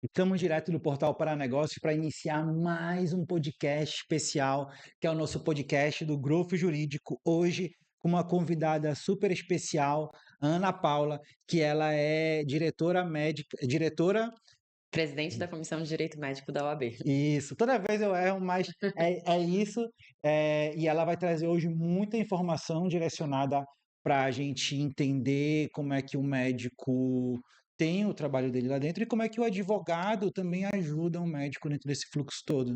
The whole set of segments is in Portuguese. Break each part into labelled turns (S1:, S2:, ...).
S1: Estamos direto do Portal para Negócios para iniciar mais um podcast especial, que é o nosso podcast do Growth Jurídico. Hoje, com uma convidada super especial, Ana Paula, que ela é diretora médica,
S2: Presidente da Comissão de Direito Médico da OAB.
S1: Isso, toda vez eu erro, mas é isso. E ela vai trazer hoje muita informação direcionada para a gente entender como é que o médico tem o trabalho dele lá dentro e como é que o advogado também ajuda o médico dentro desse fluxo todo,
S2: Com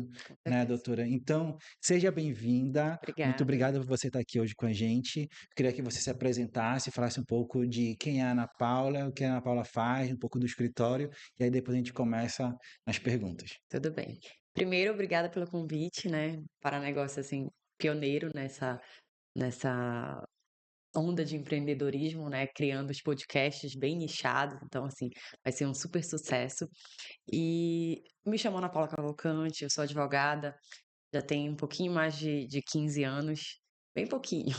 S1: né,
S2: certeza.
S1: doutora? Então, seja bem-vinda. Muito
S2: Obrigada.
S1: obrigada por você estar aqui hoje com a gente. Queria que você se apresentasse, falasse um pouco de quem é a Ana Paula, o que a Ana Paula faz, um pouco do escritório, e aí depois a gente começa nas perguntas.
S2: Tudo bem. Primeiro, obrigada pelo convite, né? Para negócio assim, pioneiro nessa onda de empreendedorismo, né? Criando os podcasts bem nichados, então assim, vai ser um super sucesso. E me chamo Ana Paula Cavalcante, eu sou advogada, já tenho um pouquinho mais de 15 anos, bem pouquinho.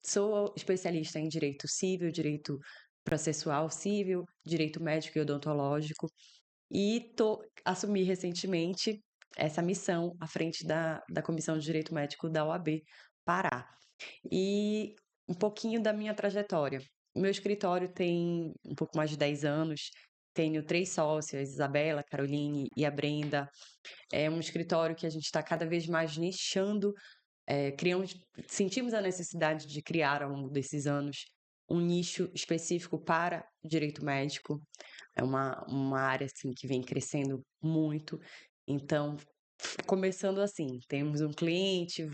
S2: Sou especialista em direito civil, direito processual civil, direito médico e odontológico. E assumi recentemente essa missão à frente da Comissão de Direito Médico da OAB Pará. E um pouquinho da minha trajetória. Meu escritório tem um pouco mais de 10 anos, tenho 3 sócias, Isabela, Caroline e a Brenda. É um escritório que a gente está cada vez mais nichando, sentimos a necessidade de criar ao longo desses anos um nicho específico para direito médico. É uma área assim, que vem crescendo muito. Então, começando assim, temos um cliente,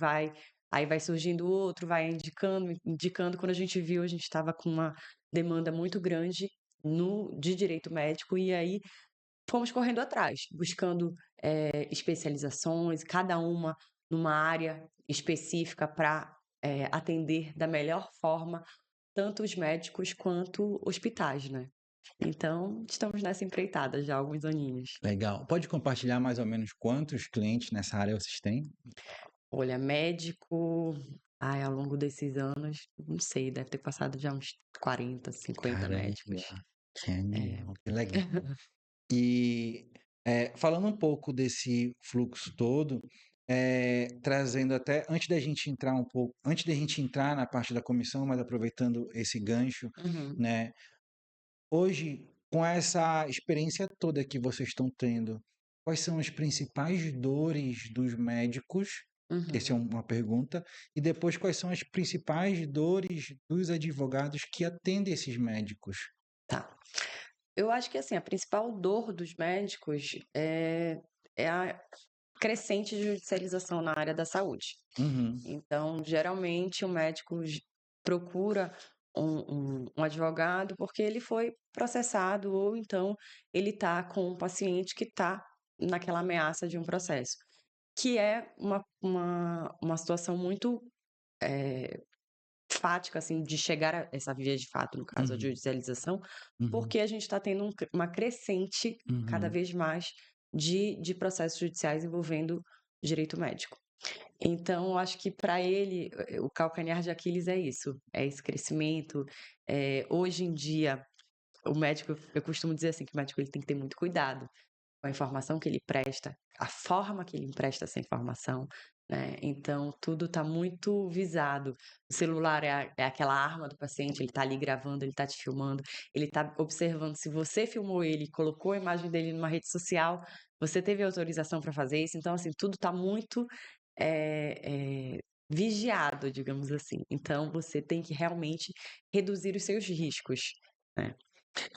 S2: aí vai surgindo outro, vai indicando. Quando a gente viu, a gente estava com uma demanda muito grande de direito médico, e aí fomos correndo atrás, buscando especializações, cada uma numa área específica para atender da melhor forma tanto os médicos quanto hospitais, né? Então, estamos nessa empreitada já há alguns aninhos.
S1: Legal. Pode compartilhar mais ou menos quantos clientes nessa área vocês têm?
S2: Olha, médico, ao longo desses anos, não sei, deve ter passado já uns 40, 50
S1: Caramba,
S2: médicos.
S1: que
S2: É,
S1: animal, que legal. E falando um pouco desse fluxo todo, trazendo até antes da gente entrar na parte da comissão, mas aproveitando esse gancho,
S2: uhum,
S1: né? Hoje, com essa experiência toda que vocês estão tendo, quais são as principais dores dos médicos? Essa é
S2: uhum,
S1: uma pergunta. E depois, quais são as principais dores dos advogados que atendem esses médicos?
S2: tá. Eu acho que assim, a principal dor dos médicos é a crescente judicialização na área da saúde.
S1: Uhum,
S2: Então, geralmente, o médico procura um advogado porque ele foi processado ou então ele está com um paciente que está naquela ameaça de um processo, que é uma situação muito fática, assim, de chegar a essa via de fato, no caso, a
S1: uhum,
S2: judicialização,
S1: uhum,
S2: porque a gente está tendo uma crescente cada
S1: uhum.
S2: vez mais de processos judiciais envolvendo direito médico. Então, eu acho que para ele, o calcanhar de Aquiles é isso, é esse crescimento. Hoje em dia, o médico, eu costumo dizer assim, que o médico ele tem que ter muito cuidado com a informação que ele presta, a forma que ele empresta essa informação, né? Então, tudo está muito visado. O celular é aquela arma do paciente, ele está ali gravando, ele está te filmando, ele está observando se você filmou ele, colocou a imagem dele numa rede social, você teve autorização para fazer isso. Então, assim, tudo está muito vigiado, digamos assim. Então, você tem que realmente reduzir os seus riscos, né?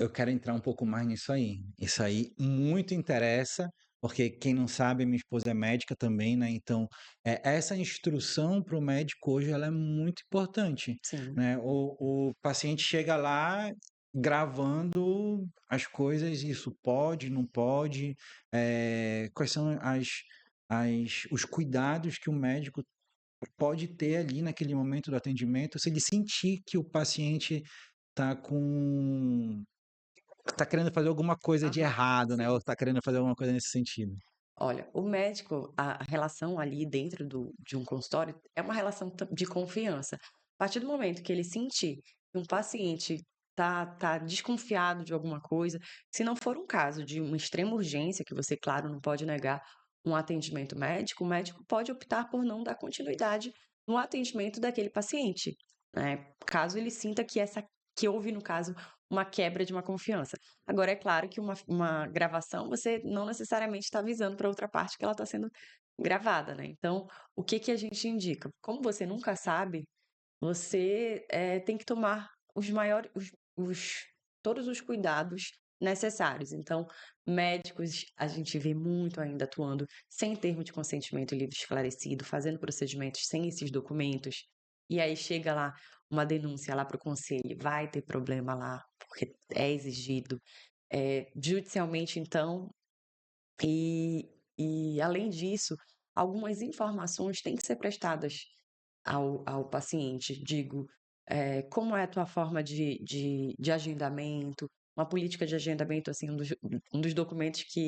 S1: Eu quero entrar um pouco mais nisso aí. Isso aí muito interessa, porque quem não sabe, minha esposa é médica também, né? Então, essa instrução para o médico hoje ela é muito importante,
S2: Sim.
S1: né? O paciente chega lá gravando as coisas, isso pode, não pode, quais são os cuidados que o médico pode ter ali naquele momento do atendimento, se ele sentir que o paciente está com tá querendo fazer alguma coisa de
S2: Aham,
S1: errado, né? Ou
S2: sim.
S1: tá querendo fazer alguma coisa nesse sentido.
S2: Olha, o médico, a relação ali dentro de um consultório é uma relação de confiança. A partir do momento que ele sentir que um paciente tá desconfiado de alguma coisa. Se não for um caso de uma extrema urgência, que você, claro, não pode negar um atendimento médico, o médico pode optar por não dar continuidade no atendimento daquele paciente, né? Caso ele sinta que houve, no caso, uma quebra de uma confiança. Agora, é claro que uma gravação, você não necessariamente está avisando para outra parte que ela está sendo gravada, né? Então, o que que a gente indica? Como você nunca sabe, você tem que tomar os maiores, todos os cuidados necessários. Então, médicos, a gente vê muito ainda atuando sem termo de consentimento livre e esclarecido, fazendo procedimentos sem esses documentos. E aí chega lá uma denúncia lá para o conselho, vai ter problema lá, porque é exigido. Judicialmente, então, e além disso, algumas informações têm que ser prestadas ao paciente. Digo, como é a tua forma de agendamento, uma política de agendamento, assim, um dos documentos que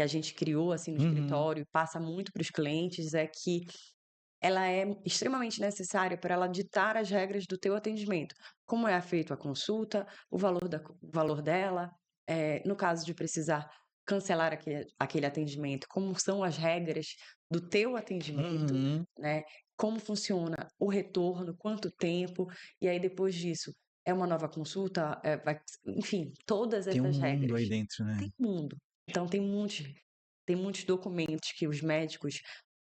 S2: a gente criou, assim, no
S1: Uhum.
S2: escritório, passa muito para os clientes, é que ela é extremamente necessária para ela ditar as regras do teu atendimento. Como é feita a consulta, o valor dela, no caso de precisar cancelar aquele atendimento, como são as regras do teu atendimento,
S1: Uhum.
S2: né? Como funciona o retorno, quanto tempo, e aí depois disso é uma nova consulta, enfim, todas
S1: Tem um
S2: essas
S1: mundo
S2: regras.
S1: aí dentro, né?
S2: Tem mundo. Então tem muitos documentos que os médicos,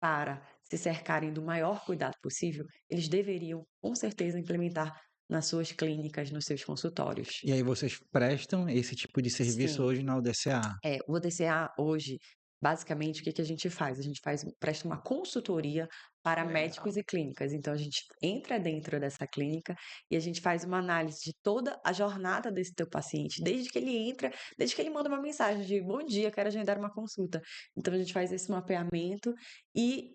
S2: para se cercarem do maior cuidado possível, eles deveriam, com certeza, implementar nas suas clínicas, nos seus consultórios.
S1: E aí vocês prestam esse tipo de serviço
S2: Sim,
S1: hoje na UDCA?
S2: o ODCA hoje, basicamente, o que que a gente faz? A gente presta uma consultoria para médicos e clínicas. Então, a gente entra dentro dessa clínica e a gente faz uma análise de toda a jornada desse teu paciente, desde que ele entra, desde que ele manda uma mensagem de bom dia, quero agendar uma consulta. Então, a gente faz esse mapeamento e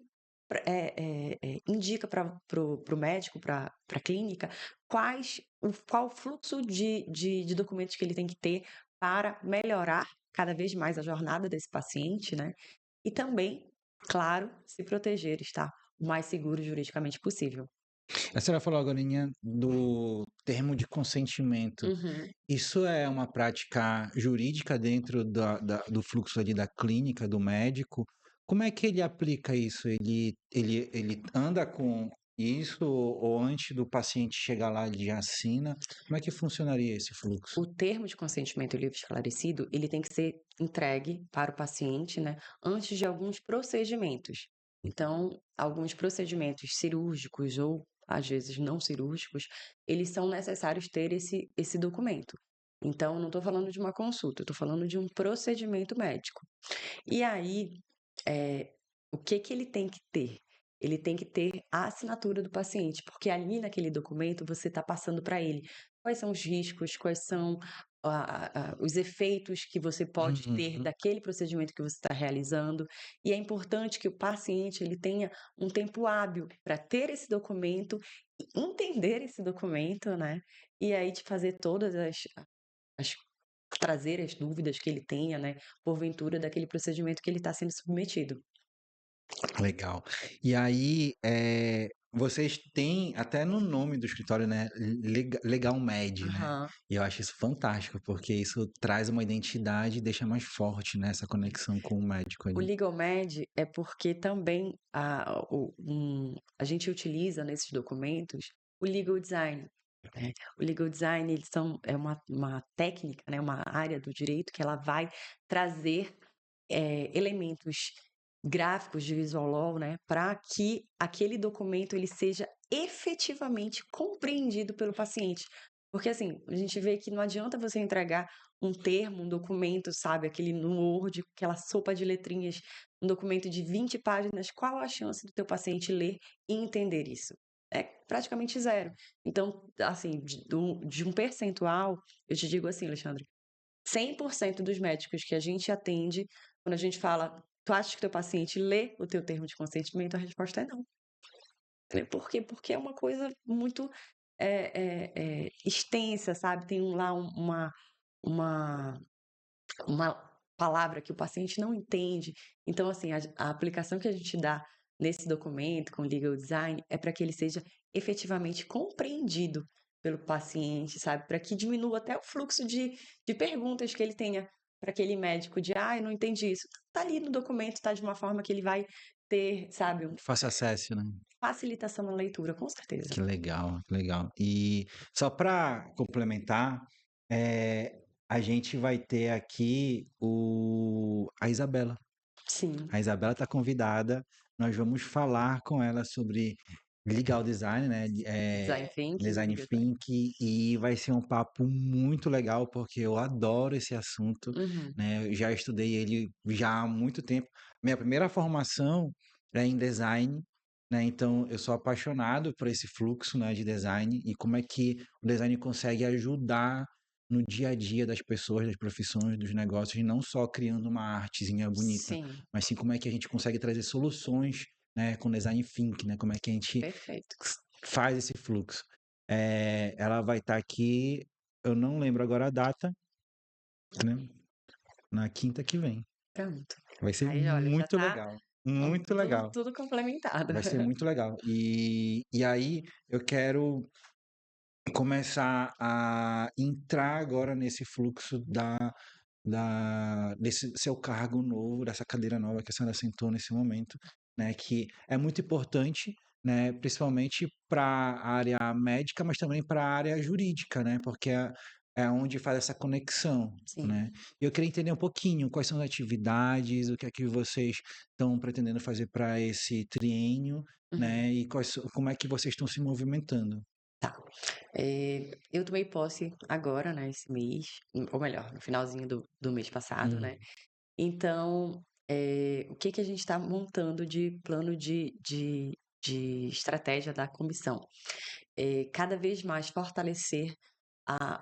S2: indica para o médico, para a clínica, qual o fluxo de documentos que ele tem que ter para melhorar cada vez mais a jornada desse paciente, né? E também, claro, se proteger, estar o mais seguro juridicamente possível.
S1: A senhora falou agora do termo de consentimento.
S2: Uhum.
S1: Isso é uma prática jurídica dentro do fluxo ali da clínica, do médico? Como é que ele aplica isso? Ele anda com isso ou antes do paciente chegar lá ele já assina? Como é que funcionaria esse fluxo?
S2: O termo de consentimento livre e esclarecido, ele tem que ser entregue para o paciente, né, antes de alguns procedimentos. Então, alguns procedimentos cirúrgicos ou, às vezes, não cirúrgicos, eles são necessários ter esse documento. Então, não estou falando de uma consulta, estou falando de um procedimento médico. E aí, o que que ele tem que ter? Ele tem que ter a assinatura do paciente, porque ali naquele documento você está passando para ele quais são os riscos, quais são os efeitos que você pode ter
S1: Uhum.
S2: daquele procedimento que você está realizando. E é importante que o paciente ele tenha um tempo hábil para ter esse documento, e entender esse documento, né? E aí de fazer todas as trazer as dúvidas que ele tenha, né? Porventura daquele procedimento que ele está sendo submetido.
S1: Legal. E aí, vocês têm até no nome do escritório, né, Legal Med, né?
S2: Aham.
S1: E eu acho isso fantástico, porque isso traz uma identidade e deixa mais forte, né, essa conexão com o médico
S2: O
S1: ali.
S2: Legal Med é porque também a gente utiliza nesses documentos o legal design, né. O legal design é uma técnica, né, uma área do direito que ela vai trazer, elementos gráficos de visual law, né, para que aquele documento ele seja efetivamente compreendido pelo paciente. Porque, assim, a gente vê que não adianta você entregar um termo, um documento, sabe, aquele no Word, aquela sopa de letrinhas, um documento de 20 páginas, qual a chance do teu paciente ler e entender isso? É praticamente zero. Então, assim, de um percentual, eu te digo assim, Alexandre, 100% dos médicos que a gente atende, quando a gente fala: "Tu acha que teu paciente lê o teu termo de consentimento?", a resposta é não. Por quê? Porque é uma coisa muito, extensa, sabe, tem lá uma uma palavra que o paciente não entende. Então, assim, a aplicação que a gente dá nesse documento com legal design é para que ele seja efetivamente compreendido, pelo paciente, sabe? Para que diminua até o fluxo de perguntas que ele tenha para aquele médico de, eu não entendi isso. Tá ali no documento, tá de uma forma que ele vai ter, sabe,
S1: Fácil acesso, né?
S2: facilitação na leitura, com certeza.
S1: Que legal, que legal. E só para complementar, é, a gente vai ter aqui a Isabela.
S2: Sim,
S1: A Isabela está convidada. Nós vamos falar com ela sobre legal design, né?
S2: design thinking e
S1: Design
S2: design.
S1: thinking, e vai ser um papo muito legal porque eu adoro esse assunto,
S2: Uhum,
S1: né? Eu já estudei ele já há muito tempo. Minha primeira formação é em design, né? Então eu sou apaixonado por esse fluxo, né, de design e como é que o design consegue ajudar no dia a dia das pessoas, das profissões, dos negócios, e não só criando uma artezinha bonita,
S2: sim,
S1: mas sim como é que a gente consegue trazer soluções, né, com design thinking, né? Como é que a gente
S2: perfeito.
S1: faz esse fluxo. Ela vai estar aqui, eu não lembro agora a data, né? Na quinta que vem.
S2: Pronto.
S1: Vai ser
S2: Aí, olha, já
S1: muito
S2: tá
S1: legal. Muito
S2: tudo,
S1: legal.
S2: tudo complementado.
S1: Vai ser muito legal. E aí eu quero começar a entrar agora nesse fluxo desse seu cargo novo, dessa cadeira nova que a senhora sentou nesse momento, né, que é muito importante, né, principalmente para a área médica, mas também para a área jurídica, né, porque é onde faz essa conexão,
S2: Sim.
S1: né. E eu queria entender um pouquinho quais são as atividades, o que é que vocês estão pretendendo fazer para esse triênio,
S2: Uhum.
S1: né, e como é que vocês estão se movimentando.
S2: Tá. Eu tomei posse agora, né, esse mês, ou melhor, no finalzinho do mês passado, né?
S1: Uhum.
S2: Então, o que que a gente está montando de plano de estratégia da comissão? Cada vez mais fortalecer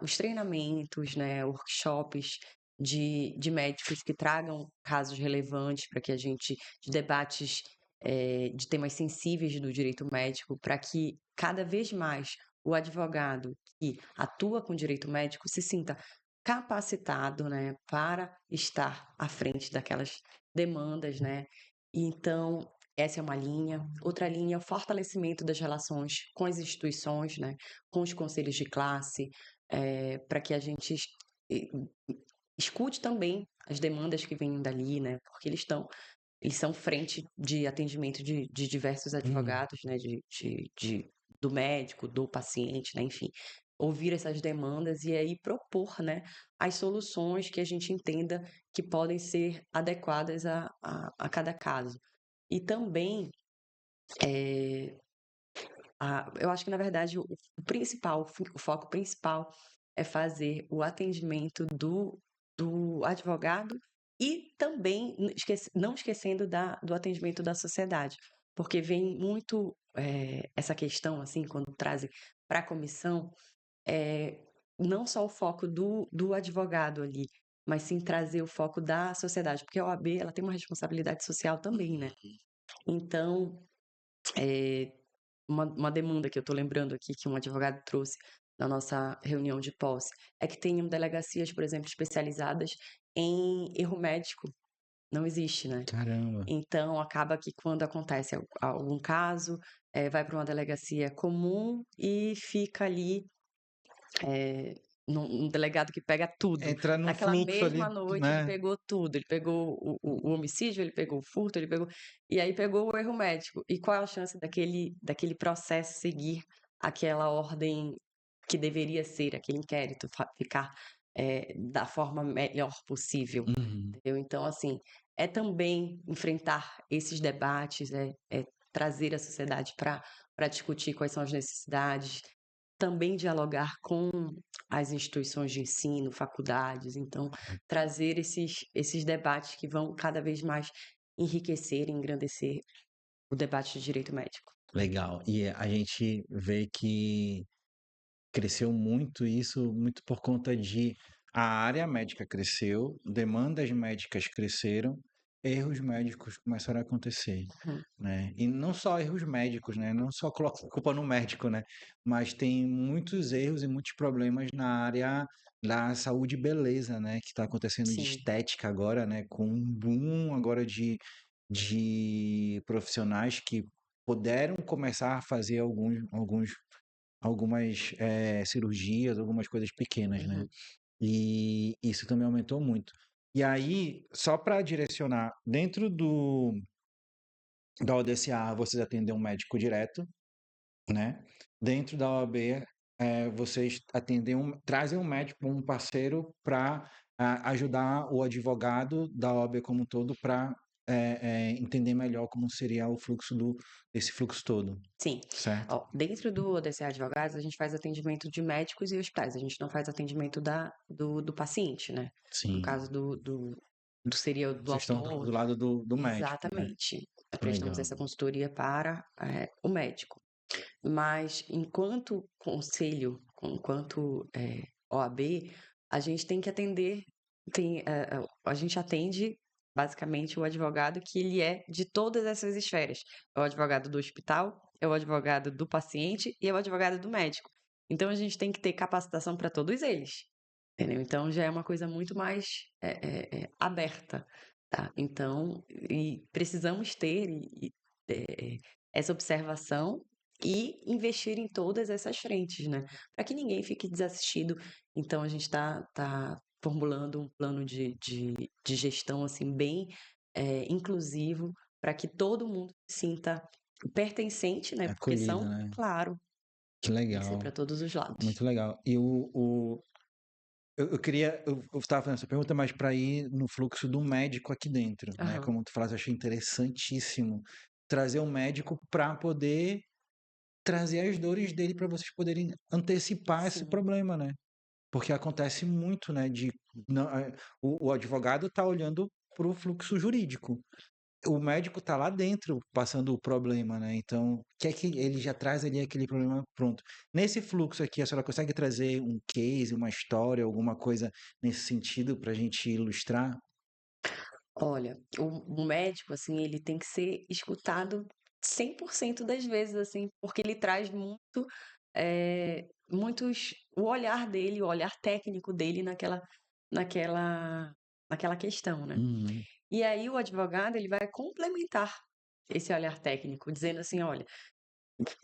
S2: os treinamentos, né, workshops de médicos que tragam casos relevantes para que a gente, de debates de temas sensíveis do direito médico, para que cada vez mais o advogado que atua com direito médico se sinta capacitado, né, para estar à frente daquelas demandas, né? Então, essa é uma linha. Outra linha é o fortalecimento das relações com as instituições, né, com os conselhos de classe, para que a gente e- escute também as demandas que vêm dali, né, porque eles são frente de atendimento de diversos
S1: Uhum.
S2: advogados, né, do médico, do paciente, né, enfim, ouvir essas demandas e aí propor, né, as soluções que a gente entenda que podem ser adequadas a cada caso. E também, eh, eu acho que, na verdade, o principal, o foco principal é fazer o atendimento do advogado e também não esquecendo do atendimento da sociedade, porque vem muito essa questão, assim, quando trazem para a comissão, é, não só o foco do advogado ali, mas sim trazer o foco da sociedade, porque a OAB ela tem uma responsabilidade social também, né? Então, é, uma demanda que eu estou lembrando aqui, que um advogado trouxe na nossa reunião de posse, é que tenham delegacias, por exemplo, especializadas em erro médico. Não existe, né?
S1: Caramba.
S2: Então, acaba que quando acontece algum caso, vai para uma delegacia comum e fica ali um delegado que pega tudo.
S1: Entrar num
S2: Naquela
S1: fluxo
S2: mesma
S1: ali,
S2: noite ele
S1: né?
S2: pegou tudo, ele pegou o homicídio, ele pegou o furto, ele pegou e aí pegou o erro médico. E qual é a chance daquele processo seguir aquela ordem que deveria ser, aquele inquérito ficar, da forma melhor possível,
S1: Uhum.
S2: entendeu? Então, assim, é também enfrentar esses debates, é trazer a sociedade para discutir quais são as necessidades, também dialogar com as instituições de ensino, faculdades, então trazer esses debates que vão cada vez mais enriquecer e engrandecer o debate de direito médico.
S1: Legal. E a gente vê que cresceu muito isso, muito por conta de a área médica cresceu, demandas médicas cresceram, erros médicos começaram a acontecer,
S2: Uhum.
S1: né? E não só erros médicos, né? Não só coloca a culpa no médico, né? Mas tem muitos erros e muitos problemas na área da saúde e beleza, né? Que está acontecendo de
S2: Sim,
S1: estética agora, né? Com um boom agora de profissionais que puderam começar a fazer alguns algumas cirurgias, algumas coisas pequenas, né?
S2: Uhum.
S1: E isso também aumentou muito. E aí, só para direcionar, dentro da ODCA, vocês atendem um médico direto, né? Dentro da OAB, vocês trazem um médico, um parceiro para ajudar o advogado da OAB como um todo para entender melhor como seria o fluxo desse fluxo todo,
S2: Sim.
S1: certo?
S2: Ó, dentro do ODCA Advogados, a gente faz atendimento de médicos e hospitais. A gente não faz atendimento do paciente, né? No
S1: Sim.
S2: caso do seria do
S1: Vocês estão do
S2: autor.
S1: lado do médico, né?
S2: Exatamente. Prestamos
S1: Legal.
S2: essa consultoria para o médico. Mas, enquanto conselho, enquanto OAB, a gente tem que atender, a gente atende basicamente o advogado que ele é de todas essas esferas. É o advogado do hospital, é o advogado do paciente e é o advogado do médico. Então, a gente tem que ter capacitação para todos eles, entendeu? Então, já é uma coisa muito mais aberta, tá? Então, e precisamos ter essa observação e investir em todas essas frentes, né? Para que ninguém fique desassistido. Então, a gente está formulando um plano de gestão assim bem inclusivo para que todo mundo se sinta pertencente, né? Porque
S1: Acolhido,
S2: são,
S1: né?
S2: claro,
S1: Que
S2: tem que ser para
S1: legal.
S2: todos os lados.
S1: Muito legal. E eu estava fazendo essa pergunta, mas para ir no fluxo do médico aqui dentro, né?
S2: Aham,
S1: Como tu falaste, eu achei interessantíssimo trazer um médico para poder trazer as dores dele para vocês poderem antecipar esse
S2: sim.
S1: problema, né? Porque acontece muito, né? O advogado está olhando para o fluxo jurídico. O médico tá lá dentro passando o problema, né? Então, quer que ele já traz ali aquele problema pronto. Nesse fluxo aqui, a senhora consegue trazer um case, uma história, alguma coisa nesse sentido para a gente ilustrar?
S2: Olha, o médico, assim, ele tem que ser escutado 100% das vezes, assim, porque ele traz o olhar dele, o olhar técnico dele naquela, naquela questão, né?
S1: Uhum.
S2: E aí o advogado, ele vai complementar esse olhar técnico, dizendo assim, olha,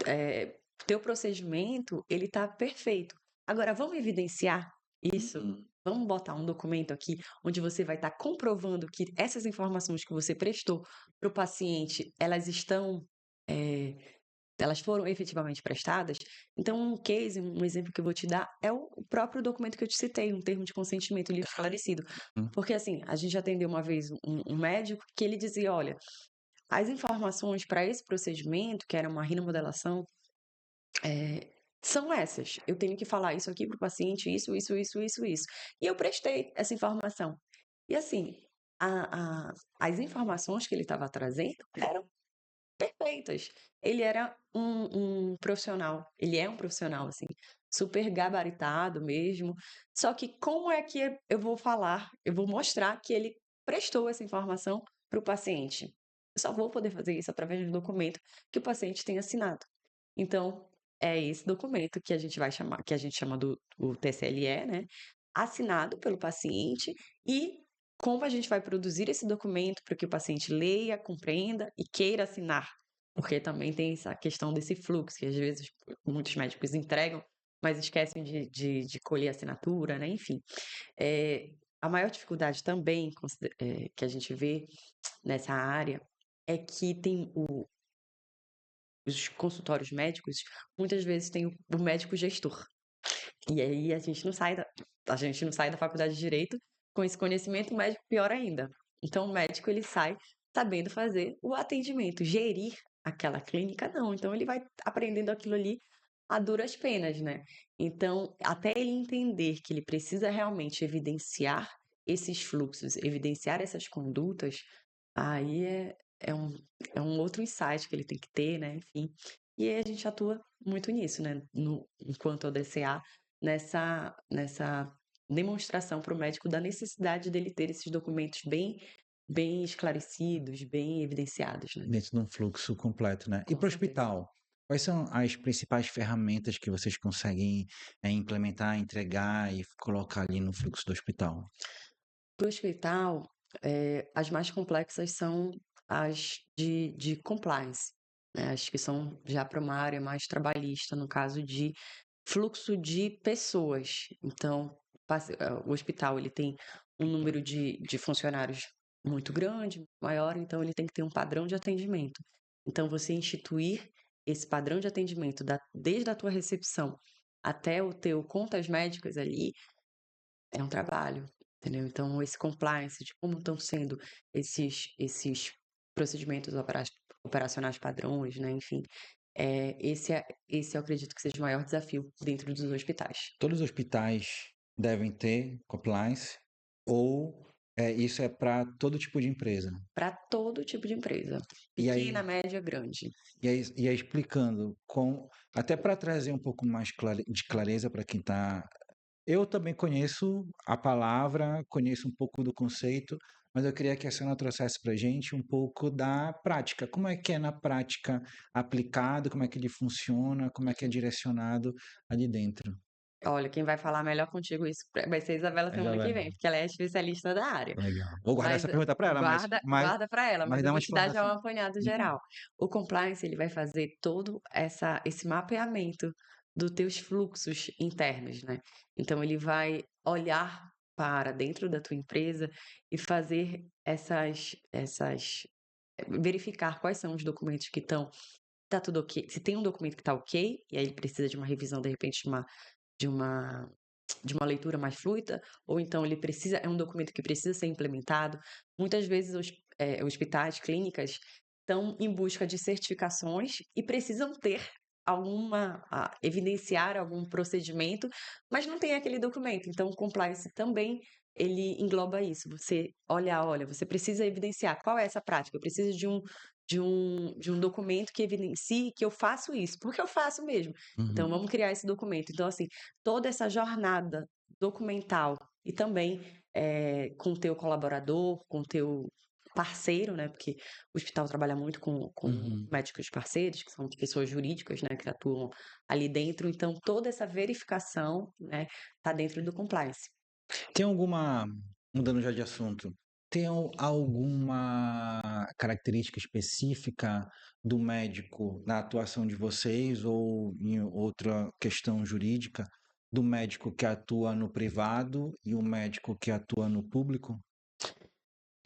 S2: é, teu procedimento, ele tá perfeito. Agora, vamos evidenciar isso?
S1: Uhum.
S2: Vamos botar um documento aqui onde você vai estar comprovando que essas informações que você prestou para o paciente, eh, elas foram efetivamente prestadas? Então, um case, um exemplo que eu vou te dar é o próprio documento que eu te citei, um termo de consentimento livre e esclarecido. Porque, assim, a gente atendeu uma vez um médico que ele dizia, olha, as informações para esse procedimento, que era uma rinomodelação, são essas. Eu tenho que falar isso aqui para o paciente, isso. E eu prestei essa informação. E assim, as informações que ele estava trazendo eram perfeitas. Ele era um profissional, ele é um profissional, assim, super gabaritado mesmo. Só que como é que eu vou falar, eu vou mostrar que ele prestou essa informação para o paciente? Eu só vou poder fazer isso através de um documento que o paciente tem assinado. Então, é esse documento que a gente vai chamar, que a gente chama do TSLE, né? Assinado pelo paciente e como a gente vai produzir esse documento para que o paciente leia, compreenda e queira assinar. Porque também tem essa questão desse fluxo, que às vezes muitos médicos entregam, mas esquecem de colher a assinatura, né? Enfim. A maior dificuldade também que a gente vê nessa área é que tem os consultórios médicos, muitas vezes tem o médico gestor. E aí a gente não sai da faculdade de direito com esse conhecimento, o médico pior ainda. Então o médico ele sai sabendo fazer o atendimento, gerir aquela clínica não. Então ele vai aprendendo aquilo ali a duras penas, né? Então, até ele entender que ele precisa realmente evidenciar esses fluxos, evidenciar essas condutas, aí é um outro insight que ele tem que ter, né? Enfim. E aí a gente atua muito nisso, né? Enquanto ODCA, nessa demonstração para o médico da necessidade dele ter esses documentos bem esclarecidos, bem evidenciados, né?
S1: Dentro de um fluxo completo, né? E
S2: Com
S1: para o
S2: certeza.
S1: hospital? Quais são as principais ferramentas que vocês conseguem implementar, entregar e colocar ali no fluxo do hospital?
S2: Para o hospital, as mais complexas são as de compliance. né? Acho que são já para uma área mais trabalhista, no caso de fluxo de pessoas. Então, o hospital ele tem um número de funcionários muito grande, maior, então ele tem que ter um padrão de atendimento. Então, você instituir esse padrão de atendimento desde a tua recepção até o teu contas médicas ali é um trabalho, entendeu? Então, esse compliance, de como estão sendo esses procedimentos operacionais padrões, né? Enfim, esse eu acredito que seja o maior desafio dentro dos hospitais.
S1: Todos os hospitais devem ter compliance ou isso é para todo tipo de empresa?
S2: Para todo tipo de empresa,
S1: E aí,
S2: pequena, média, grande.
S1: e aí explicando, até para trazer um pouco mais de clareza para quem está. Eu também conheço a palavra, conheço um pouco do conceito, mas eu queria que a senhora trouxesse para a gente um pouco da prática. Como é que é na prática aplicado, como é que ele funciona, como é que é direcionado ali dentro.
S2: Olha, quem vai falar melhor contigo isso vai ser a Isabela semana que
S1: Isabela,
S2: vem, porque ela é especialista da área.
S1: legal. Vou guardar
S2: Mas
S1: essa pergunta para ela, mas, mas,
S2: guarda para ela,
S1: mas
S2: mas eu
S1: dá uma
S2: vou te dar já
S1: explanação.
S2: um apanhado
S1: Uhum,
S2: geral. O compliance, ele vai fazer todo esse mapeamento dos teus fluxos internos, né? Então, ele vai olhar para dentro da tua empresa e fazer verificar quais são os documentos que tá tudo ok. Se tem um documento que está ok, e aí ele precisa de uma revisão, de repente, de uma de uma leitura mais fluida, ou então é um documento que precisa ser implementado. Muitas vezes hospitais, clínicas estão em busca de certificações e precisam ter evidenciar algum procedimento, mas não tem aquele documento. Então, o compliance também ele engloba isso. Você olha, você precisa evidenciar qual é essa prática. Eu preciso de um documento que evidencie que eu faço isso, porque eu faço mesmo. Então,
S1: uhum.
S2: vamos criar esse documento. Então, assim, toda essa jornada documental e também com o teu colaborador, com o teu parceiro, né? Porque o hospital trabalha muito com
S1: Uhum.
S2: médicos parceiros, que são pessoas jurídicas, né? Que atuam ali dentro. Então, toda essa verificação, né? Tá dentro do compliance.
S1: Tem alguma, mudando já de assunto, tem alguma característica específica do médico na atuação de vocês ou em outra questão jurídica do médico que atua no privado e o médico que atua no público?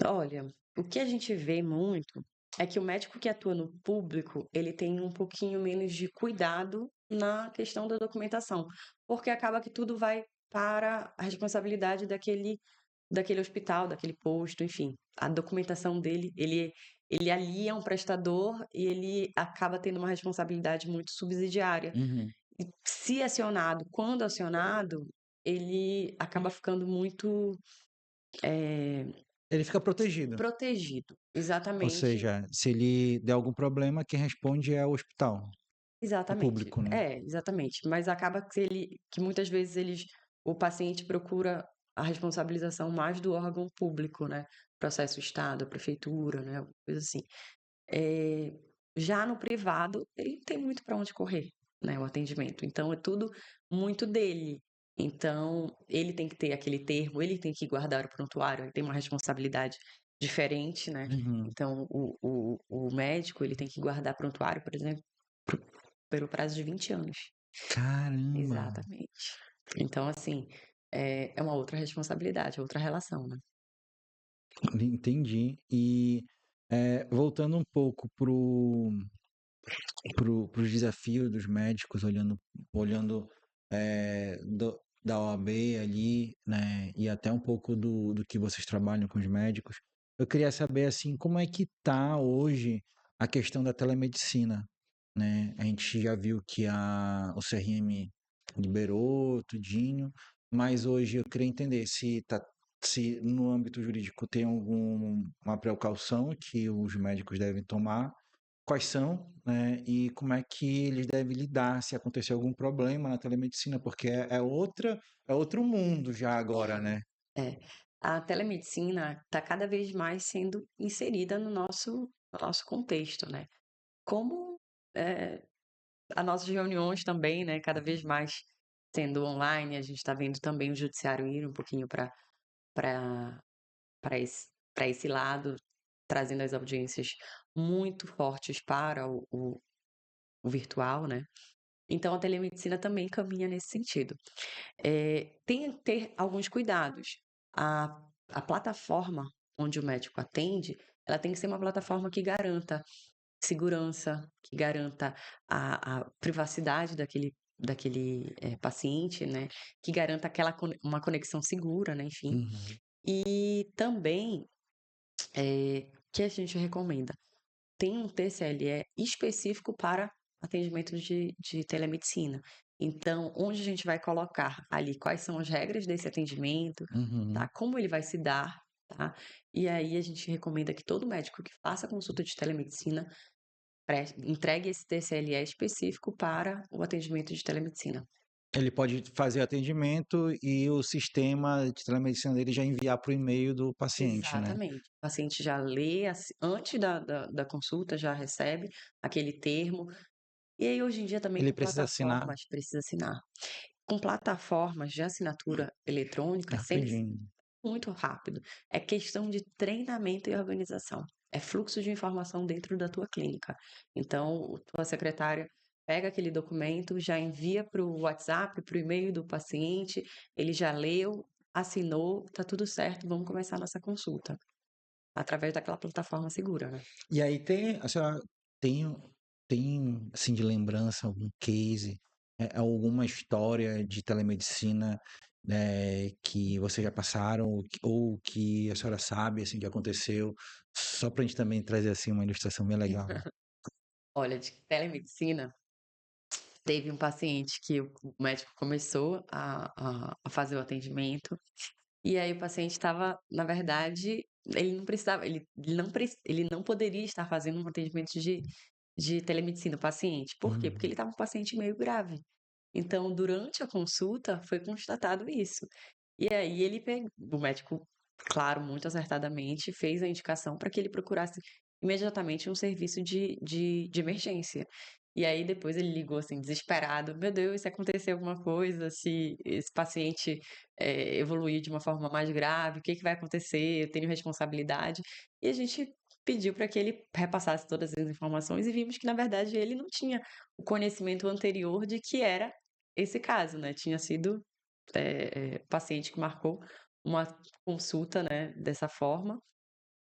S2: Olha, o que a gente vê muito é que o médico que atua no público, ele tem um pouquinho menos de cuidado na questão da documentação, porque acaba que tudo vai para a responsabilidade daquele hospital, daquele posto, enfim. A documentação dele, ele ali é um prestador e ele acaba tendo uma responsabilidade muito subsidiária.
S1: Uhum.
S2: E se acionado, quando acionado, ele acaba ficando muito
S1: Ele fica protegido.
S2: protegido.
S1: Ou
S2: Exatamente,
S1: seja, se ele der algum problema, quem responde é o hospital, o
S2: exatamente.
S1: público, né?
S2: É, exatamente. Mas acaba que muitas vezes o paciente procura a responsabilização mais do órgão público, né? Processo Estado, prefeitura, né? Alguma coisa assim. Eh, já no privado, ele não tem muito para onde correr, né, o atendimento. Então, é tudo muito dele. Então, ele tem que ter aquele termo, ele tem que guardar o prontuário, ele tem uma responsabilidade diferente, né?
S1: Uhum.
S2: Então, o médico, ele tem que guardar prontuário, por exemplo, pro- pelo prazo de 20 anos.
S1: Caramba!
S2: Exatamente. Então, assim, é uma outra responsabilidade, outra relação, né?
S1: Entendi. E voltando um pouco os desafios dos médicos, olhando da OAB ali, né, e até um pouco do que vocês trabalham com os médicos, eu queria saber assim, como é que está hoje a questão da telemedicina, né? A gente já viu que o CRM liberou tudinho, mas hoje eu queria entender se no âmbito jurídico tem alguma precaução que os médicos devem tomar, quais são, né, e como é que eles devem lidar se acontecer algum problema na telemedicina, porque é outro mundo já agora, né?
S2: É. A telemedicina está cada vez mais sendo inserida no nosso contexto, né? Como eh, as nossas reuniões também, né? Cada vez mais sendo online, a gente está vendo também o judiciário ir um pouquinho para para esse lado, trazendo as audiências muito fortes para o virtual, né? Então, a telemedicina também caminha nesse sentido. Tem que ter alguns cuidados. A plataforma onde o médico atende, ela tem que ser uma plataforma que garanta segurança, que garanta a privacidade daquele paciente, né? Que garanta uma conexão segura, né? Enfim.
S1: Uhum.
S2: E também, que a gente recomenda? Tem um TCLE específico para atendimento de telemedicina. Então, onde a gente vai colocar ali quais são as regras desse atendimento, tá?
S1: Uhum.
S2: Como ele vai se dar, tá? E aí a gente recomenda que todo médico que faça consulta de telemedicina entregue esse TCLE específico para o atendimento de telemedicina.
S1: Ele pode fazer atendimento e o sistema de telemedicina dele já enviar para o e-mail do paciente, né?
S2: Exatamente. O paciente já lê, antes da consulta, já recebe aquele termo. E aí, hoje em dia, também
S1: Ele
S2: com
S1: precisa assinar
S2: plataformas, precisa assinar. Com plataformas de assinatura eletrônica, sempre
S1: rapidinho.
S2: muito rápido. É questão de treinamento e organização. É fluxo de informação dentro da tua clínica. Então, tua secretária pega aquele documento, já envia para o WhatsApp, para o e-mail do paciente, ele já leu, assinou, tá tudo certo, vamos começar a nossa consulta. Através daquela plataforma segura, né?
S1: E aí a senhora tem, tem assim de lembrança algum case, alguma história de telemedicina que vocês já passaram ou que a senhora sabe assim que aconteceu, só para a gente também trazer assim uma ilustração bem legal.
S2: Olha, de telemedicina, teve um paciente que o médico começou a fazer o atendimento, e aí o paciente estava, na verdade, ele não precisava, ele não poderia estar fazendo um atendimento de telemedicina, o paciente. Por quê? Porque
S1: Uhum.
S2: ele estava um paciente meio grave. Então, durante a consulta, foi constatado isso. E aí o médico, claro, muito acertadamente, fez a indicação para que ele procurasse imediatamente um serviço de emergência. E aí depois ele ligou assim, desesperado, meu Deus, se acontecer alguma coisa, se esse paciente evoluir de uma forma mais grave, o que que vai acontecer? Eu tenho responsabilidade. E a gente pediu para que ele repassasse todas as informações e vimos que, na verdade, ele não tinha o conhecimento anterior de que era esse caso, né? Tinha sido paciente que marcou uma consulta, né, dessa forma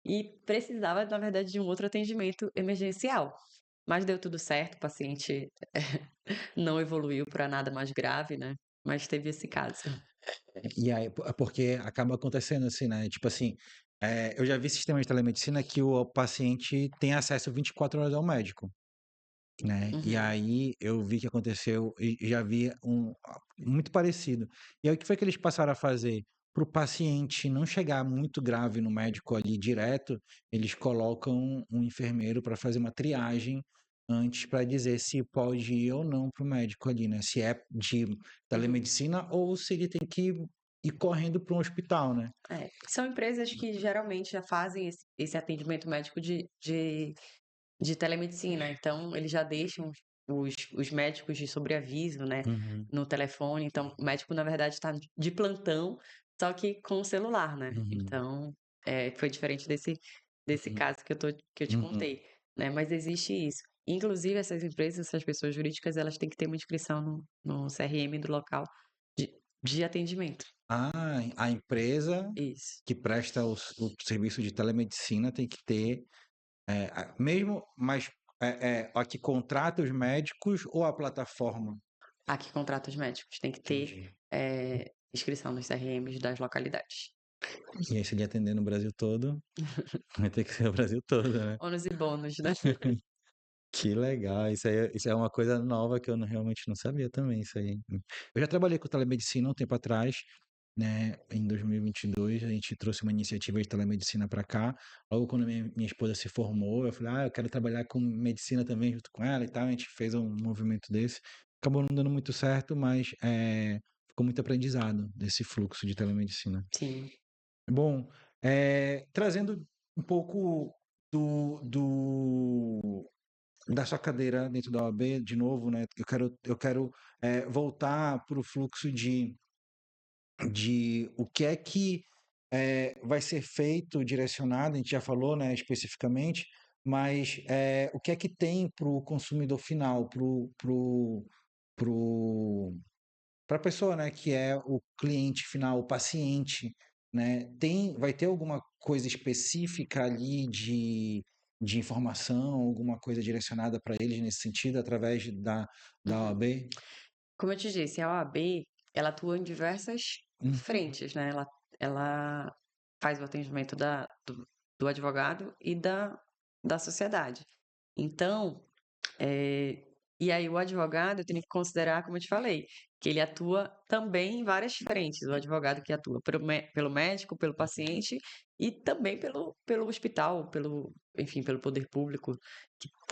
S2: e precisava, na verdade, de um outro atendimento emergencial. Mas deu tudo certo, o paciente não evoluiu para nada mais grave, né? Mas teve esse caso.
S1: E aí, porque acaba acontecendo assim, né? Tipo assim, eu já vi sistema de telemedicina que o paciente tem acesso 24 horas ao médico, né? E
S2: Uhum.
S1: aí eu vi que aconteceu e já vi muito parecido. E aí o que foi que eles passaram a fazer? Para o paciente não chegar muito grave no médico ali direto, eles colocam um enfermeiro para fazer uma triagem antes para dizer se pode ir ou não para o médico ali, né? Se é de
S2: Uhum.
S1: telemedicina ou se ele tem que ir correndo para um hospital, né?
S2: São empresas que geralmente já fazem esse atendimento médico de telemedicina. Então, eles já deixam os médicos de sobreaviso, né,
S1: Uhum,
S2: no telefone. Então, o médico, na verdade, está de plantão, só que com o celular, né?
S1: uhum,
S2: Então, foi diferente desse
S1: uhum,
S2: caso que eu te
S1: uhum.
S2: contei, né? Mas existe isso. Inclusive, essas empresas, essas pessoas jurídicas, elas têm que ter uma inscrição no CRM do local de, de atendimento.
S1: A empresa
S2: Isso.
S1: que presta o serviço de telemedicina tem que ter, mesmo, mas a que contrata os médicos ou a plataforma?
S2: Aqui contrata os médicos. Tem que ter
S1: Entendi.
S2: inscrição nos CRMs das localidades.
S1: E aí, se ele atender no Brasil todo, vai ter que ser o Brasil todo, né?
S2: Ônus e bônus, né?
S1: Que legal, isso é uma coisa nova que eu realmente não sabia também, isso aí. Eu já trabalhei com telemedicina um tempo atrás, né? Em 2022, a gente trouxe uma iniciativa de telemedicina para cá. Logo quando minha esposa se formou, eu falei, eu quero trabalhar com medicina também junto com ela e tal. A gente fez um movimento desse. Acabou não dando muito certo, mas ficou muito aprendizado desse fluxo de telemedicina.
S2: Sim.
S1: Bom, trazendo um pouco do da sua cadeira dentro da OAB, de novo, né? Eu quero voltar para o fluxo de o que é que vai ser feito, direcionado, a gente já falou, né, especificamente, Mas o que é que tem para o consumidor final, para a pessoa, né, que é o cliente final, o paciente, né? Vai ter alguma coisa específica ali de informação, alguma coisa direcionada para eles nesse sentido, através da
S2: Uhum.
S1: OAB?
S2: Como eu te disse, a OAB, ela atua em diversas
S1: Hum,
S2: frentes, né? Ela faz o atendimento do advogado e da sociedade. Então, e aí o advogado, eu tenho que considerar, como eu te falei, que ele atua também em várias frentes. O advogado que atua pelo médico, pelo paciente e também pelo hospital, enfim, pelo poder público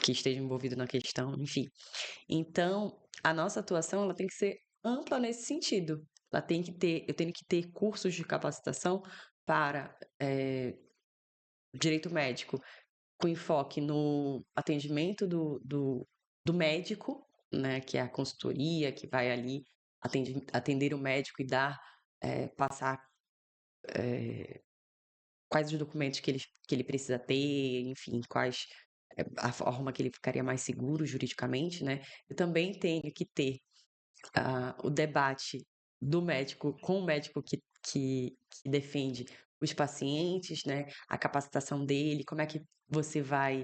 S2: que esteja envolvido na questão, enfim. Então, a nossa atuação ela tem que ser ampla nesse sentido. Eu tenho que ter cursos de capacitação para direito médico, com enfoque no atendimento do médico, né, que é a consultoria, que vai ali atender o médico e passar quais os documentos que ele precisa ter, enfim, a forma que ele ficaria mais seguro juridicamente, né? Eu também tenho que ter o debate do médico com o médico que defende os pacientes, né? A capacitação dele, como é que você vai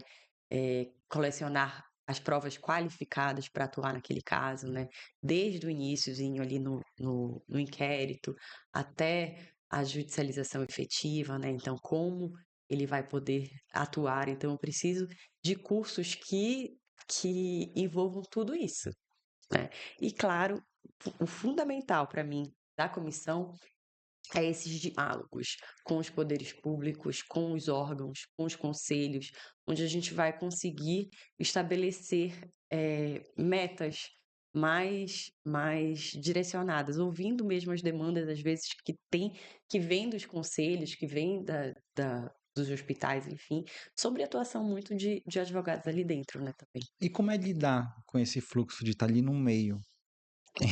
S2: colecionar as provas qualificadas para atuar naquele caso, né? Desde o iníciozinho ali no inquérito até a judicialização efetiva, né? Então, como ele vai poder atuar. Então, eu preciso de cursos que envolvam tudo isso, né? E claro, o fundamental para mim da comissão é esses diálogos com os poderes públicos, com os órgãos, com os conselhos, onde a gente vai conseguir estabelecer metas mais direcionadas, ouvindo mesmo as demandas, às vezes, que vêm dos conselhos, que vêm dos hospitais, enfim, sobre a atuação muito de advogados ali dentro, né, também.
S1: E como é lidar com esse fluxo de estar ali no meio,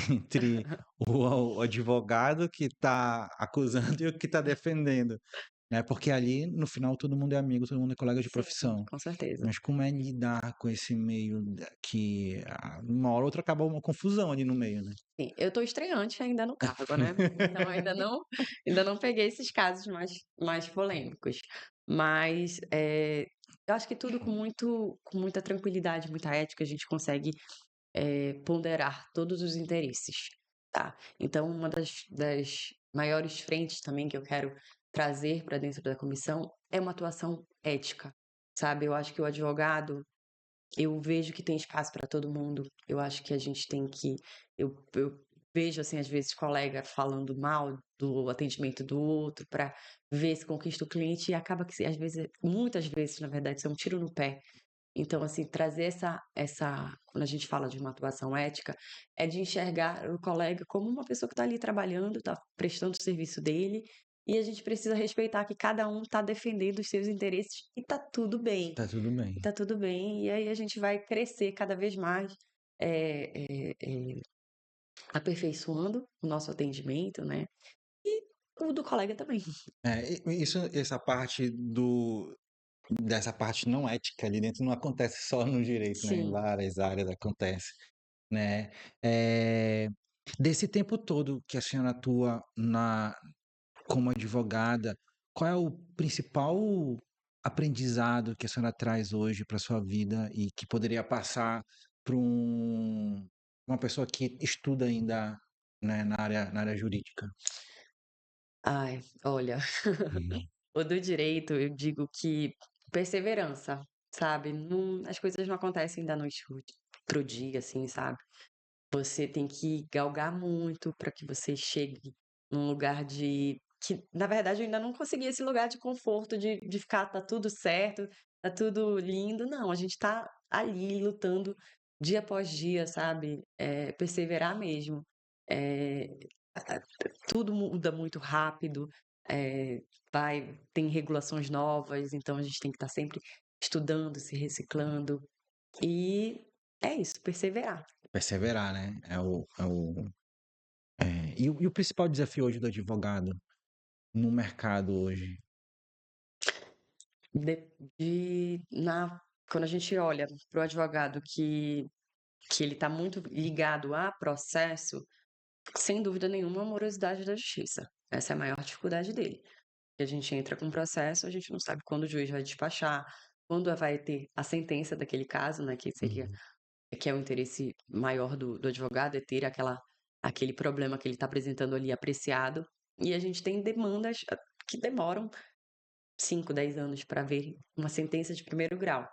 S1: entre o advogado que está acusando e o que está defendendo, né? Porque ali, no final, todo mundo é amigo, todo mundo é colega de
S2: Sim,
S1: profissão.
S2: com certeza.
S1: Mas como é lidar com esse meio que uma hora ou outra acaba uma confusão ali no meio, né?
S2: Sim, eu tô estreante ainda no cargo, né? Então ainda não peguei esses casos mais polêmicos. Mas eu acho que tudo com muita tranquilidade, muita ética, a gente consegue ponderar todos os interesses, tá? Então, uma das maiores frentes também que eu quero trazer para dentro da comissão é uma atuação ética, sabe? Eu acho que o advogado, eu vejo que tem espaço para todo mundo. Eu acho que a gente tem que. Eu vejo, assim, às vezes, colega falando mal do atendimento do outro para ver se conquista o cliente e acaba que, às vezes, muitas vezes, na verdade, isso é um tiro no pé. Então, assim, trazer quando a gente fala de uma atuação ética, é de enxergar o colega como uma pessoa que está ali trabalhando, está prestando o serviço dele, e a gente precisa respeitar que cada um está defendendo os seus interesses e está tudo bem.
S1: Tá tudo bem.
S2: E tá tudo bem, e aí a gente vai crescer cada vez mais, eh eh eh, aperfeiçoando o nosso atendimento, né, e o do colega também.
S1: Essa parte dessa parte não ética ali dentro não acontece só no direito, né? Em
S2: Sim.
S1: várias áreas acontece, né? Eh, Desse tempo todo que a senhora atua como advogada, qual é o principal aprendizado que a senhora traz hoje para sua vida e que poderia passar para uma pessoa que estuda ainda, né, na área jurídica?
S2: Ai, olha,
S1: Uhum.
S2: o do direito eu digo que perseverança, sabe, as coisas não acontecem da noite para o dia, assim, sabe. Você tem que galgar muito para que você chegue num lugar que, na verdade, eu ainda não consegui esse lugar de conforto de ficar tá tudo certo, tá tudo lindo. Não, a gente tá ali lutando dia após dia, sabe, perseverar mesmo. Eh, tudo muda muito rápido, tem regulações novas, então a gente tem que estar sempre estudando, se reciclando, e é isso, perseverar.
S1: Perseverar, né? E o principal desafio hoje do advogado no mercado hoje?
S2: De de na quando a gente olha para o advogado que ele está muito ligado a processo, sem dúvida nenhuma, a morosidade da justiça. Essa é a maior dificuldade dele. Que a gente entra com um processo, a gente não sabe quando o juiz vai despachar, quando vai ter a sentença daquele caso, né, que seria
S1: Uhum.
S2: que é o interesse maior do advogado, é ter aquele problema que ele está apresentando ali apreciado. E a gente tem demandas que demoram 5, 10 anos para ver uma sentença de primeiro grau.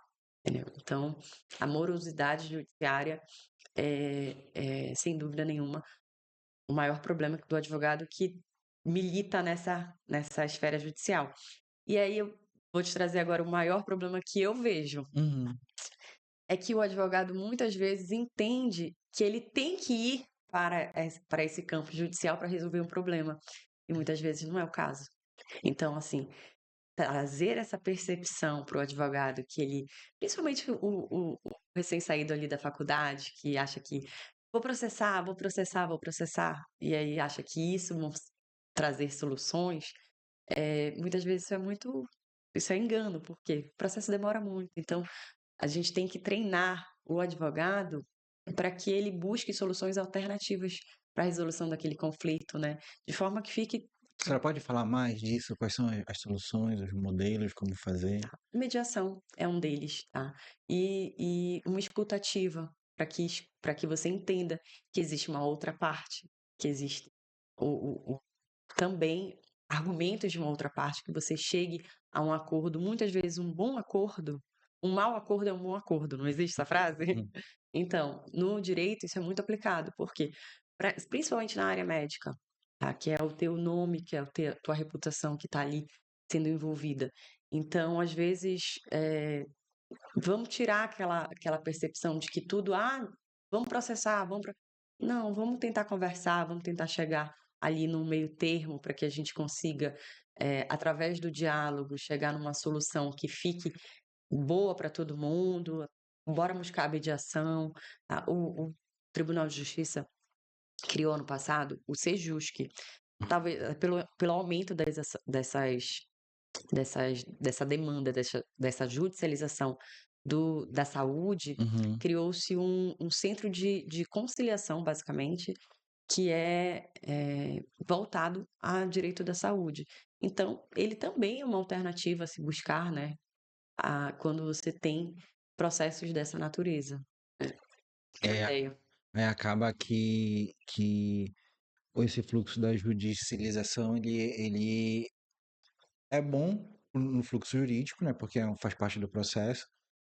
S2: Entendeu? Então, a morosidade judiciária sem dúvida nenhuma, o maior problema do advogado que milita nessa esfera judicial. E aí eu vou te trazer agora o maior problema que eu vejo.
S1: Uhum.
S2: É que o advogado muitas vezes entende que ele tem que ir para esse campo judicial para resolver um problema. E muitas vezes não é o caso. Então, assim, trazer essa percepção para o advogado que ele, principalmente o recém-saído ali da faculdade, que acha que vou processar, vou processar, vou processar, e aí acha que isso vão trazer soluções, muitas vezes isso é engano, porque o processo demora muito. Então, a gente tem que treinar o advogado para que ele busque soluções alternativas para a resolução daquele conflito, né? De forma que fique
S1: A senhora pode falar mais disso? Quais são as soluções, os modelos, como fazer?
S2: mediação é um deles, tá? E uma escuta ativa para que você entenda que existe uma outra parte, que existe também argumentos de uma outra parte, que você chegue a um acordo, muitas vezes um bom acordo, um mau acordo é um bom acordo, não existe essa frase?
S1: Hum.
S2: Então, no direito isso é muito aplicado, porque principalmente na área médica, tá? Que é o teu nome, que é a tua reputação que está ali sendo envolvida. Então, às vezes, vamos tirar aquela percepção de que tudo, vamos processar, não, vamos tentar conversar, vamos tentar chegar ali no meio termo para que a gente consiga, através do diálogo, chegar numa solução que fique boa para todo mundo. Bora buscar a mediação. Tá? O Tribunal de Justiça criou ano passado o Sejusc, talvez pelo aumento dessa demanda, dessa judicialização da saúde,
S1: Uhum.
S2: criou-se um centro de conciliação, basicamente, que é voltado a direito da saúde. Então, ele também é uma alternativa a se buscar, né, quando você tem processos dessa natureza.
S1: É,
S2: Ideia.
S1: acaba que esse fluxo da judicialização, ele é bom no fluxo jurídico, né? Porque faz parte do processo,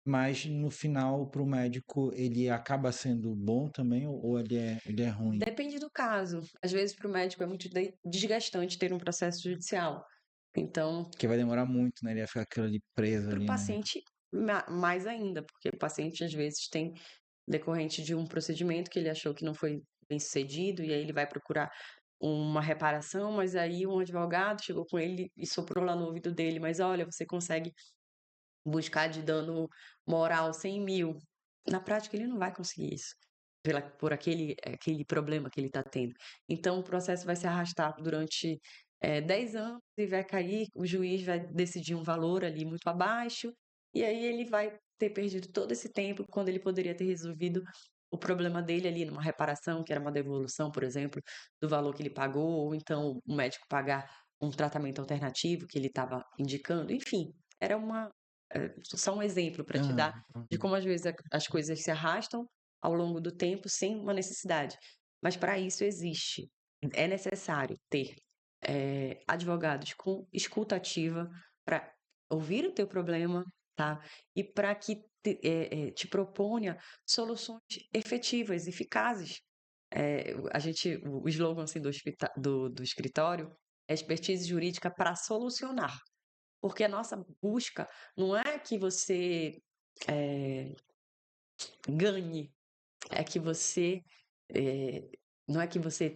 S1: mas no final, para o médico, ele acaba sendo bom também ou ele é ruim?
S2: Depende do caso. Às vezes, para o médico é muito desgastante ter um processo judicial. Então,
S1: Porque vai demorar muito, né? Ele vai ficar aquilo ali preso
S2: para o
S1: ali, né?
S2: paciente, mais ainda, porque o paciente às vezes tem decorrente de um procedimento que ele achou que não foi bem sucedido, e aí ele vai procurar uma reparação, mas aí um advogado chegou com ele e soprou lá no ouvido dele, mas olha, você consegue buscar de dano moral 100 mil. Na prática, ele não vai conseguir isso, por aquele problema que ele está tendo. Então, o processo vai se arrastar durante 10 anos e vai cair, o juiz vai decidir um valor ali muito abaixo, e aí ele vai ter perdido todo esse tempo quando ele poderia ter resolvido o problema dele ali numa reparação, que era uma devolução, por exemplo, do valor que ele pagou, ou então o médico pagar um tratamento alternativo que ele estava indicando, enfim, era só um exemplo para te dar de
S1: Uhum.
S2: como às vezes as coisas se arrastam ao longo do tempo sem uma necessidade. Mas para isso é necessário ter advogados com escuta ativa para ouvir o teu problema, tá? E para que te proponha soluções efetivas, eficazes. O slogan assim, do escritório é expertise jurídica para solucionar. Porque a nossa busca não é que você ganhe, é que você. eh, não é que você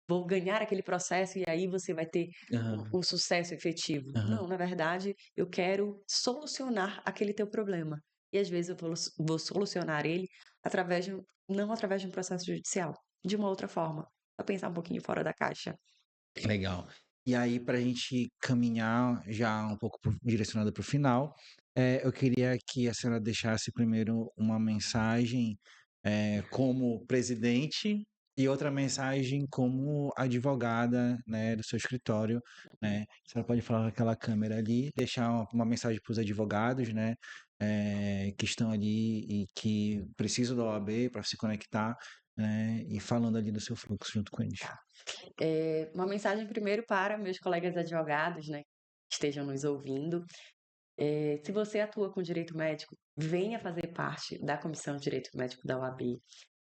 S2: vou ganhar aquele processo e aí você vai ter
S1: Aham,
S2: um sucesso efetivo.
S1: aham.
S2: Não, na verdade, eu quero solucionar aquele teu problema. E às vezes eu vou solucionar ele não através de um processo judicial, de uma outra forma. Para pensar um pouquinho fora da caixa.
S1: Legal. E aí, para a gente caminhar já um pouco direcionado para o final, eu queria que a senhora deixasse primeiro uma mensagem como presidente e outra mensagem como advogada, né, do seu escritório, né? A senhora pode falar com aquela câmera ali, deixar uma mensagem para os advogados, né, que estão ali e que precisam da OAB para se conectar, né, e falando ali do seu fluxo junto com eles.
S2: Uma mensagem primeiro para meus colegas advogados, né, que estejam nos ouvindo. Se você atua com direito médico, venha fazer parte da Comissão de Direito Médico da OAB.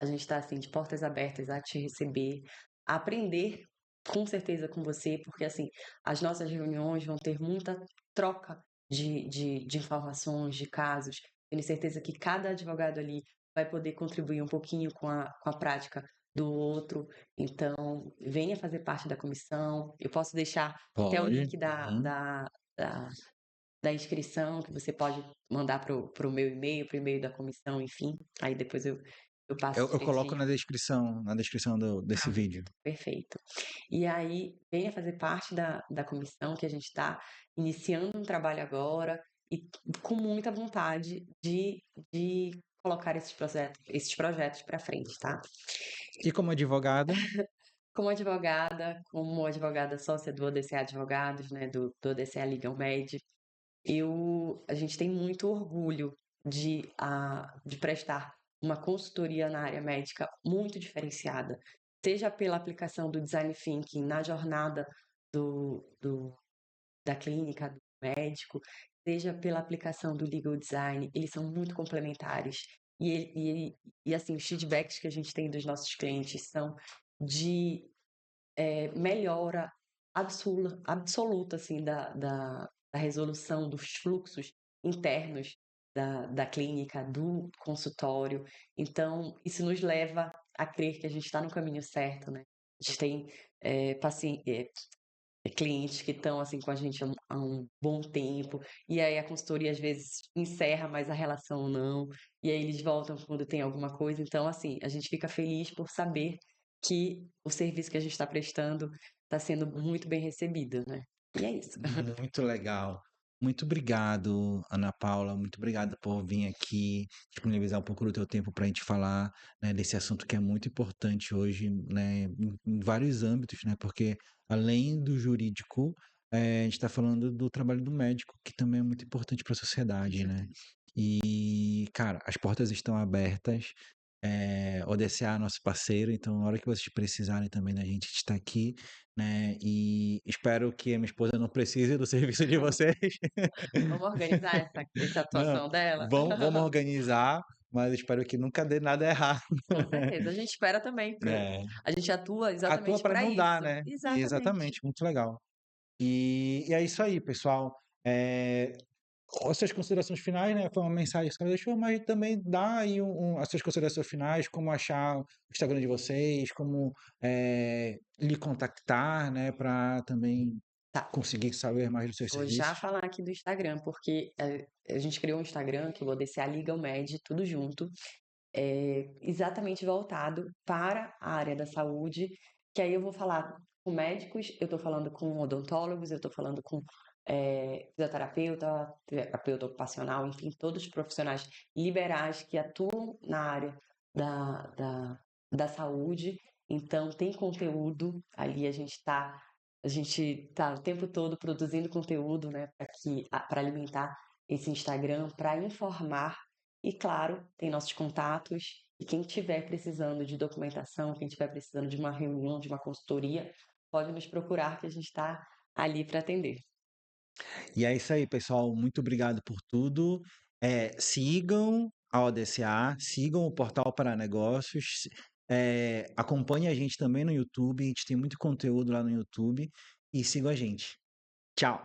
S2: A gente está, assim, de portas abertas a te receber, a aprender com certeza com você, porque, assim, as nossas reuniões vão ter muita troca de informações, de casos. Tenho certeza que cada advogado ali vai poder contribuir um pouquinho com a prática do outro. Então, venha fazer parte da comissão. Eu posso deixar até o
S1: Pode.
S2: link da da inscrição, que você pode mandar pro meu e-mail, pro e-mail da comissão, enfim. Aí depois eu passo
S1: Eu coloco
S2: direitinho.
S1: na descrição desse
S2: Pronto,
S1: vídeo.
S2: perfeito. E aí, venha fazer parte da comissão, que a gente está iniciando um trabalho agora e com muita vontade de colocar esses projetos para frente, tá?
S1: E como advogada,
S2: Como advogada sócia do ODCA Advogados, né, do ODCA Legal Med, a gente tem muito orgulho de prestar uma consultoria na área médica muito diferenciada, seja pela aplicação do design thinking na jornada do, do, da clínica, do médico, seja pela aplicação do legal design, eles são muito complementares. E assim, os feedbacks que a gente tem dos nossos clientes são de melhora absoluta assim, da resolução dos fluxos internos da clínica, do consultório. Então, isso nos leva a crer que a gente está no caminho certo, né? A gente tem clientes que estão assim com a gente há um bom tempo, e aí a consultoria às vezes encerra, mas a relação não, e aí eles voltam quando tem alguma coisa. Então, assim, a gente fica feliz por saber que o serviço que a gente está prestando está sendo muito bem recebido, né? E é isso.
S1: muito legal. Muito obrigado, Ana Paula. Muito obrigado por vir aqui disponibilizar um pouco do teu tempo para a gente falar, né, desse assunto que é muito importante hoje, né, em vários âmbitos, né? Porque além do jurídico, a gente está falando do trabalho do médico, que também é muito importante para a sociedade, né? E, cara, as portas estão abertas. O DCA é nosso parceiro, então, na hora que vocês precisarem também da gente, a gente está aqui, né? E espero que a minha esposa não precise do serviço de vocês.
S2: Vamos organizar essa
S1: Não,
S2: atuação dela?
S1: vamos organizar, mas espero que nunca dê nada errado.
S2: Com certeza. A gente espera também.
S1: É,
S2: A gente atua
S1: atua
S2: exatamente
S1: para
S2: para
S1: não dar,
S2: isso.
S1: né?
S2: Exatamente.
S1: Exatamente, muito legal. E é isso aí, pessoal. As suas considerações finais, né? Foi uma mensagem que você deixou, mas também dá aí as suas considerações finais, como achar o Instagram de vocês, como lhe contactar, né? Para também
S2: Tá.
S1: conseguir saber mais dos seus
S2: Vou já
S1: serviços.
S2: falar aqui do Instagram, porque a gente criou um Instagram que eu vou descer a Legal Med, tudo junto, exatamente voltado para a área da saúde, que aí eu vou falar com médicos, eu estou falando com odontólogos, eu estou falando com fisioterapeuta, terapeuta ocupacional, enfim, todos os profissionais liberais que atuam na área da saúde. Então, tem conteúdo ali, a gente tá o tempo todo produzindo conteúdo, né, para alimentar esse Instagram, para informar. E claro, tem nossos contatos. E quem estiver precisando de documentação, quem estiver precisando de uma reunião, de uma consultoria, pode nos procurar que a gente está ali para atender.
S1: E é isso aí, pessoal. Muito obrigado por tudo. Sigam a ODCA, sigam o Portal para Negócios, acompanhem a gente também no YouTube. A gente tem muito conteúdo lá no YouTube. E sigam a gente. Tchau!